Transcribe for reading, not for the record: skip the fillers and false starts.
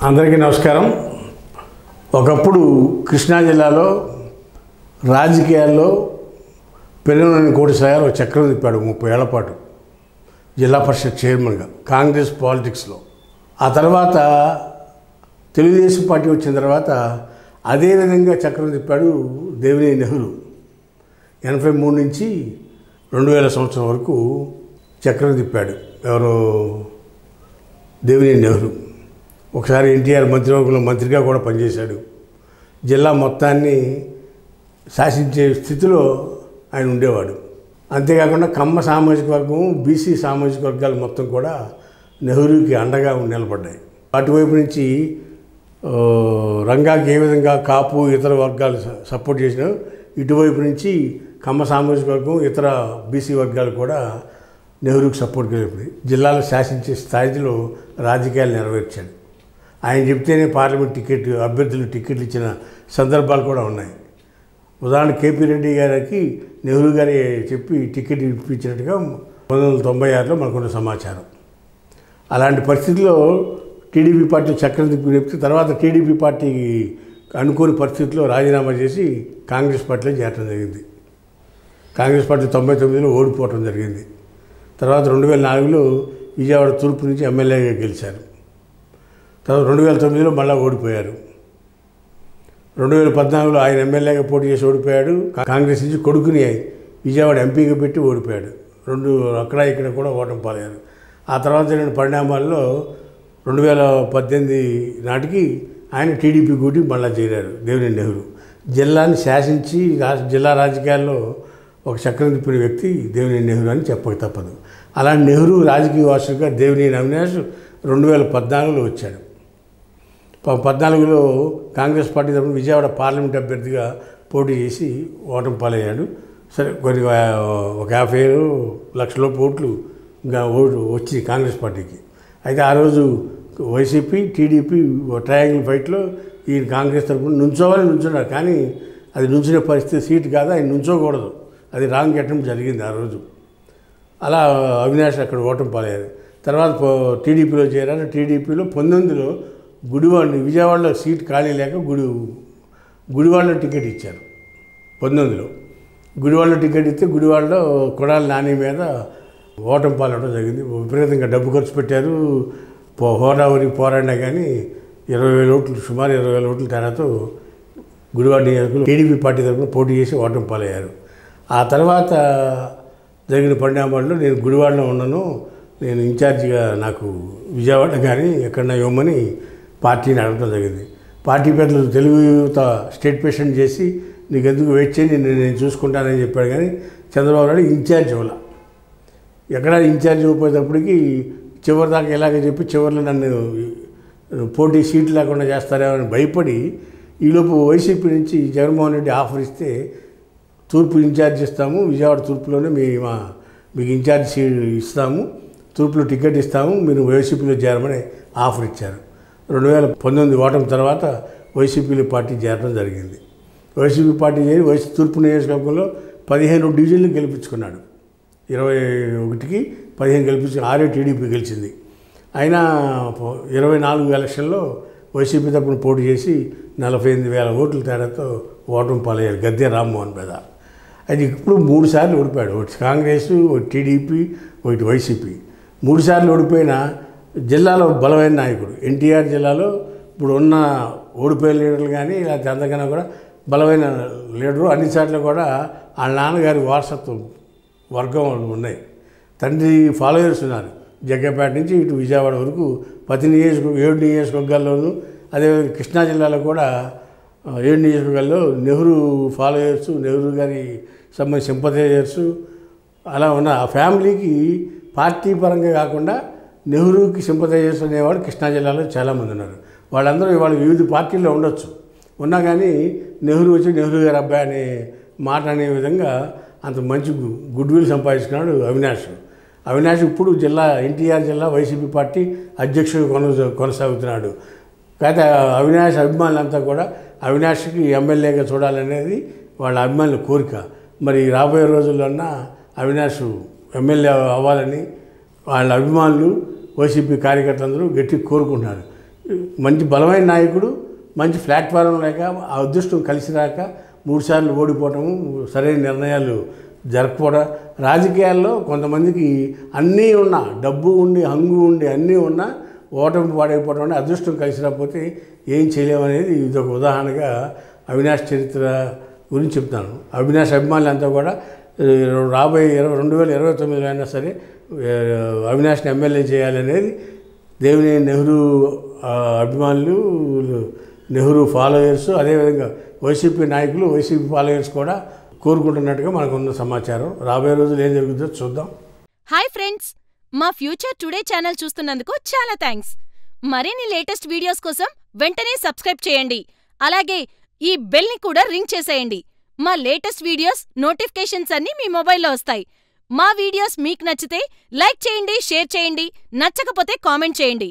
అందరికీ నమస్కారం. ఒకప్పుడు కృష్ణా జిల్లాలో రాజకీయాల్లో పెనుగొండ కోటేశ్వరరావు ఒక చక్రం తిప్పాడు 30 ఏళ్ల పాటు జిల్లా పరిషత్ చైర్మన్గా కాంగ్రెస్ పాలిటిక్స్లో. ఆ తర్వాత తెలుగుదేశం పార్టీ వచ్చిన తర్వాత అదేవిధంగా చక్రం తిప్పాడు దేవినేని నెహ్రూ. 83 నుంచి 2000 సంవత్సరం వరకు చక్రం తిప్పాడు ఎవరో దేవినేని నెహ్రూ. ఒకసారి ఎన్టీఆర్ మంత్రివర్గంలో మంత్రిగా కూడా పనిచేశాడు. జిల్లా మొత్తాన్ని శాసించే స్థితిలో ఆయన ఉండేవాడు. అంతేకాకుండా కమ్మ సామాజిక వర్గం, బీసీ సామాజిక వర్గాలు మొత్తం కూడా నెహ్రూకి అండగా నిలబడ్డాయి. అటువైపు నుంచి రంగాకి ఏ విధంగా కాపు ఇతర వర్గాలు సపోర్ట్ చేసినా, ఇటువైపు నుంచి కమ్మ సామాజిక వర్గం ఇతర బీసీ వర్గాలు కూడా నెహ్రూకి సపోర్ట్ కలిపి జిల్లాలో శాసించే స్థాయిలో రాజకీయాలు నెరవేర్చాడు. ఆయన చెప్తేనే పార్లమెంట్ అభ్యర్థులు టికెట్లు ఇచ్చిన సందర్భాలు కూడా ఉన్నాయి. ఉదాహరణ కేపీ రెడ్డి గారికి నెహ్రూ గారి చెప్పి టికెట్ ఇప్పించినట్టుగా 1996లో మనకున్న సమాచారం. అలాంటి పరిస్థితుల్లో టీడీపీ పార్టీ చక్రం తిప్పి చెప్తే తర్వాత టీడీపీ పార్టీకి అనుకోని పరిస్థితుల్లో రాజీనామా చేసి కాంగ్రెస్ పార్టీలో చేరడం జరిగింది. కాంగ్రెస్ పార్టీ 99లో ఓడిపోవడం జరిగింది. తర్వాత 2004లో విజయవాడ తూర్పు నుంచి ఎమ్మెల్యేగా గెలిచారు. తర్వాత 2009లో మళ్ళీ ఓడిపోయారు. 2014లో ఆయన ఎమ్మెల్యేగా పోటీ చేసి ఓడిపోయాడు. కాంగ్రెస్ నుంచి కొడుకుని విజయవాడ ఎంపీగా పెట్టి ఓడిపోయాడు. అక్కడ ఇక్కడ కూడా ఓటమి పాలయ్యారు. ఆ తర్వాత జరిగిన పరిణామాల్లో 2018 నాటికి ఆయన టీడీపీ కూటి మళ్ళీ చేరారు దేవినేని నెహ్రూ. జిల్లాని శాసించి జిల్లా రాజకీయాల్లో ఒక చక్రం తిప్పిన వ్యక్తి దేవినేని నెహ్రూ అని చెప్పక తప్పదు. అలాంటి నెహ్రూ రాజకీయ వారసుడిగా దేవినేని అవినాష్ 2014లో వచ్చాడు. 2014లో కాంగ్రెస్ పార్టీ తరఫున విజయవాడ పార్లమెంట్ అభ్యర్థిగా పోటీ చేసి ఓటమి పాలయ్యాడు. సరే, కొన్ని ఒక 50 లక్షల ఓట్లు ఇంకా వచ్చి కాంగ్రెస్ పార్టీకి. అయితే ఆ రోజు వైసీపీ టీడీపీ ట్రయాంగిల్ ఫైట్లో ఈయన కాంగ్రెస్ తరఫున నుంచున్నారు. కానీ అది నుంచునే పరిస్థితి సీటు కాదు, ఆయన నుంచోకూడదు, అది రాంగ్ అటెంప్ట్ జరిగింది ఆ రోజు. అలా అవినాష్ అక్కడ ఓటమి పాలయ్యారు. తర్వాత టీడీపీలో చేరారు. టీడీపీలో 19లో గుడివాడని విజయవాడలో సీట్ ఖాళీ లేక గుడివాడలో టికెట్ ఇచ్చారు. 19లో గుడివాడలో టికెట్ ఇస్తే గుడివాడలో కొడాలి నాని మీద ఓటమి పాలవడం జరిగింది. విపరీతంగా డబ్బు ఖర్చు పెట్టారు. హోరావరికి పోరాడినా కానీ 20,000 ఓట్లు, సుమారు 20,000 ఓట్ల తేడాతో గుడివాడ నియోజకవర్గంలో టీడీపీ పార్టీ తరఫున పోటీ చేసి ఓటమి పాలయ్యారు. ఆ తర్వాత జరిగిన పరిణామాల్లో నేను గుడివాడలో ఉన్నాను, నేను ఇన్ఛార్జిగా నాకు విజయవాడ కానీ ఎక్కడన్నా ఇవ్వమని పార్టీని అడగడం జరిగింది. పార్టీ పెద్దలు తెలుగు యువత స్టేట్ ప్రెసిడెంట్ చేసి నీకు ఎందుకు వెయిట్ చేయి, నేను చూసుకుంటానని చెప్పాడు. కానీ చంద్రబాబు నాయుడు ఇన్ఛార్జ్ ఇవ్వాల. ఎక్కడ ఇన్ఛార్జ్ ఇవ్వకపోయేటప్పటికి చివరి దాకా ఇలాగే చెప్పి చివరిలో నన్ను పోటీ సీట్లు లేకుండా చేస్తారేమో అని భయపడి ఈలోపు వైసీపీ నుంచి జగన్మోహన్ రెడ్డి ఆఫర్ ఇస్తే తూర్పు ఇన్ఛార్జ్ ఇస్తాము, విజయవాడ తూర్పులోనే మీకు ఇన్ఛార్జ్ సీట్ ఇస్తాము, తూర్పులో టికెట్ ఇస్తాము, మీరు వైసీపీలో చేరమని ఆఫర్ ఇచ్చారు. 2019 ఓటమి తర్వాత వైసీపీ పార్టీ చేరడం జరిగింది. వైసీపీ పార్టీ చేరి తూర్పు నియోజకవర్గంలో 15 డివిజన్లు గెలిపించుకున్నాడు. 21కి 15 గెలిపించుకుని 6 టీడీపీ గెలిచింది. అయినా 24 ఎలక్షన్లో వైసీపీ తరపున పోటీ చేసి 48,000 ఓట్ల తేడాతో ఓటమి పాలయ్యారు గద్దె రామ్మోహన్ మీద. అది ఇప్పుడు 3 సార్లు ఓడిపోయాడు. ఒకటి కాంగ్రెస్, ఒకటి టీడీపీ, ఒకటి వైసీపీ. 3 సార్లు ఓడిపోయిన జిల్లాలో బలమైన నాయకుడు ఎన్టీఆర్. జిల్లాలో ఇప్పుడు ఉన్న ఓడిపోయిన లీడర్లు కానీ లేకపోతే అంతకన్నా కూడా బలమైన లీడరు. అన్ని చోట్ల కూడా వాళ్ళ నాన్నగారి వారసత్వం వర్గం ఉన్నాయి. తండ్రి ఫాలోయర్స్ ఉన్నారు. జగ్గపేట నుంచి ఇటు విజయవాడ వరకు 7 నియోజకవర్గాల్లోనూ, అదేవిధంగా కృష్ణా జిల్లాలో కూడా 7 నియోజకవర్గాల్లో నెహ్రూ ఫాలోయర్సు, నెహ్రూ గారి సంబంధించిన సింపథైజర్సు అలా ఉన్న ఆ ఫ్యామిలీకి పార్టీ పరంగా కాకుండా నెహ్రూకి సింపథైజర్స్ అనేవాడు కృష్ణా జిల్లాలో చాలామంది ఉన్నారు. వాళ్ళందరూ ఇవాళ వివిధ పార్టీల్లో ఉండొచ్చు, ఉన్నా కానీ నెహ్రూ వచ్చి నెహ్రూ గారి అబ్బాయి అనే మాట అనే విధంగా అంత మంచి గుడ్ విల్ సంపాదించుకున్నాడు అవినాష్. ఇప్పుడు ఎన్టీఆర్ జిల్లా వైసీపీ పార్టీ అధ్యక్షుడు కొనసాగుతున్నాడు. కాకపోతే అవినాష్ అభిమానులంతా కూడా అవినాష్కి ఎమ్మెల్యేగా చూడాలనేది వాళ్ళ అభిమానుల కోరిక. మరి రాబోయే రోజుల్లోన్నా అవినాష్ ఎమ్మెల్యే అవ్వాలని వాళ్ళ అభిమానులు వైసీపీ కార్యకర్తలందరూ గట్టిగా కోరుకుంటున్నారు. మంచి బలమైన నాయకుడు, మంచి ప్లాట్ఫారం లేక ఆ అదృష్టం కలిసి రాక 3 సార్లు ఓడిపోవటము, సరైన నిర్ణయాలు జరగకపోవడం. రాజకీయాల్లో కొంతమందికి అన్నీ ఉన్నా, డబ్బు ఉండి హంగు ఉండి అన్నీ ఉన్నా ఓటమి పాడైపోవడం అంటే అదృష్టం కలిసి రాకపోతే ఏం చేయలేమనేది ఇదొక ఉదాహరణగా అవినాష్ చరిత్ర గురించి చెప్తాను. అవినాష్ అభిమానులంతా కూడా రాబోయే 2029లో అయినా సరే అవినాష్ని ఎమ్మెల్యే చేయాలనేది దేవినేని నెహ్రూ అభిమానులు, నెహ్రూ ఫాలోయర్స్, అదేవిధంగా వైసీపీ నాయకులు, వైసీపీ ఫాలోయర్స్ కూడా కోరుకుంటున్నట్టుగా మనకున్న సమాచారం. రాబోయే రోజులు ఏం జరుగుతుందో చూద్దాం. హాయ్ ఫ్రెండ్స్, మా ఫ్యూచర్ టుడే ఛానల్ చూస్తున్నందుకు చాలా థ్యాంక్స్. మరిన్ని లేటెస్ట్ వీడియోస్ కోసం వెంటనే సబ్స్క్రైబ్ చేయండి. అలాగే ఈ బెల్ని కూడా రింగ్ చేసేయండి. మా లేటెస్ట్ వీడియోస్ నోటిఫికేషన్స్ అన్నీ మీ మొబైల్లో వస్తాయి. మా వీడియోస్ మీకు నచ్చితే లైక్ చేయండి, షేర్ చేయండి, నచ్చకపోతే కామెంట్ చేయండి.